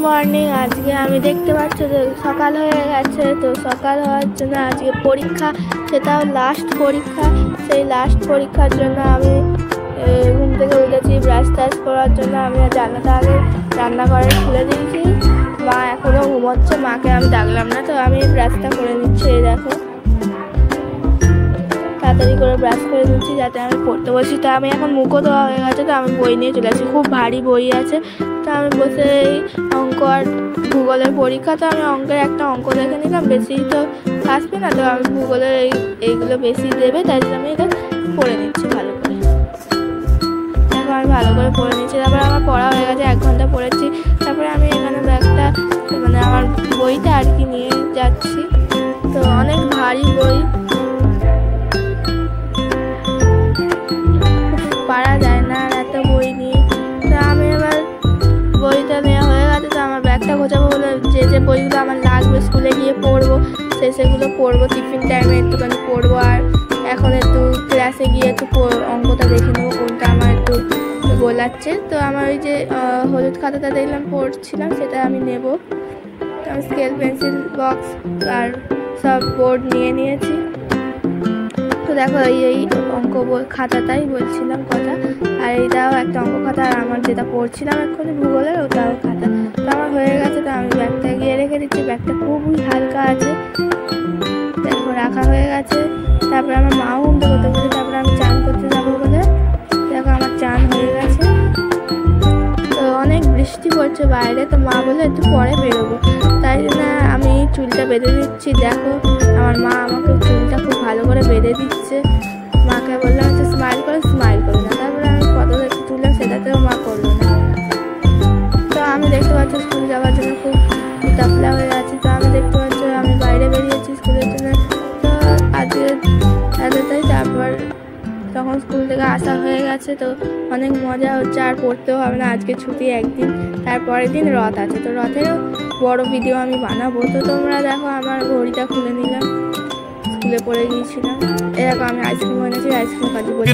Morning. আজকে আমি দেখতে পাচ্ছি যে সকাল হয়ে গেছে, তো সকাল হওয়ার জন্য আজকে পরীক্ষা, সেটাও লাস্ট পরীক্ষা। সেই লাস্ট পরীক্ষার জন্য আমি ঘুম থেকে উঠেছি, ব্রাশ ট্রাশ করার জন্য আমি জানলাটা আগে রান্নাঘরে খুলে দিয়েছি। মা এখনও ঘুমোচ্ছে, মাকে আমি ডাকলাম না, তো আমি ব্রাশটা করে নিচ্ছি। এই দেখো তাড়াতাড়ি করে ব্রাশ করে নিচ্ছি যাতে আমি পড়তে বসি। তো আমি এখন মুখও দেওয়া হয়ে গেছে, তো আমি বই নিয়ে চলে আসি। খুব ভারী বই আছে, তো আমি বসে এই অঙ্ক আর ভূগোলের পরীক্ষা, তো আমি অঙ্কের একটা অঙ্ক দেখে নিলাম, বেশি তো আসবে না, তো আমি ভূগোলের এইগুলো বেশি দেবে, তাই জন্য আমি এটা পড়ে নিচ্ছি ভালো করে। দেখো আমি ভালো করে পড়ে নিচ্ছি, তারপরে আমার পড়া হয়ে গেছে, 1 ঘন্টা পড়েছি। তারপরে আমি এখানে ব্যাগটা মানে আমার বইটা আর কি নিয়ে যাচ্ছি। তো অনেক ভারী বই, পারা যায় না আর এত বই নিয়ে। তো আমি এবার বইটা নেওয়া হয়ে গেছে, তো আমার ব্যাগটা গোছাবো বলে যে বইগুলো আমার লাগবে স্কুলে গিয়ে পড়বো সেগুলো পড়বো, টিফিন টাইমে একটুখানি পড়বো, আর এখন একটু ক্লাসে গিয়ে একটু অঙ্কটা দেখে নেবো কোনটা আমার একটু গোলাচ্ছে। তো আমার ওই যে হলুদ খাতাটা দেখলাম পড়ছিলাম, সেটা আমি নেব। তো আমি স্কেল পেন্সিল বক্স আর সব বোর্ড নিয়ে নিয়েছি। তো দেখো এই অঙ্ক খাতাটাই বলছিলাম কথা, আর এইটাও একটা অঙ্ক খাতা, আর আমার যেটা পড়ছিলাম এক্ষুনি ভূগোলের ওটাও খাতা। তো আমার হয়ে গেছে, তো আমি ব্যাগটা গিয়ে রেখে দিচ্ছি। ব্যাগটা খুবই হালকা আছে, দেখো রাখা হয়ে গেছে। তারপরে আমার মাও ঘুম থেকে করতে বলে, তারপরে আমি চান করতে যাবো বলে দেখো আমার চান হয়ে গেছে। তো অনেক বৃষ্টি পড়ছে বাইরে, তো মা বলে একটু পরে বেরোবো, তাই জন্য আমি চুলটা বেঁধে দিচ্ছি। দেখো আমার মা আমাকে চুলটা খুব ভালো করে বেঁধে দিচ্ছে। মাকে বললাম যে স্মাইল করো না, তারপরে আমি ফটো দেখে তুললাম, সেটাতেও মা করলো না। তো আমি দেখতে পাচ্ছি স্কুল যাওয়ার জন্য খুব তাপলা হয়ে আছে, তো আমি দেখতে পাচ্ছি আমি বাইরে বেরিয়েছি স্কুলের জন্য। তো আজকে এতটাই, তারপর তখন স্কুল থেকে আসা হয়ে গেছে, তো অনেক মজা হচ্ছে, আর পড়তেও হবে না, আজকে ছুটি একদিন। তারপরের দিন রথ আছে, তো রথেরও বড় ভিডিও আমি বানাবো। তো তোমরা দেখো আমার ঘড়িটা খুলে নিলাম, স্কুলে পড়ে গিয়েছিলাম। এরকম আমি আইসক্রিম এনেছি, আইসক্রিম কাজু বলে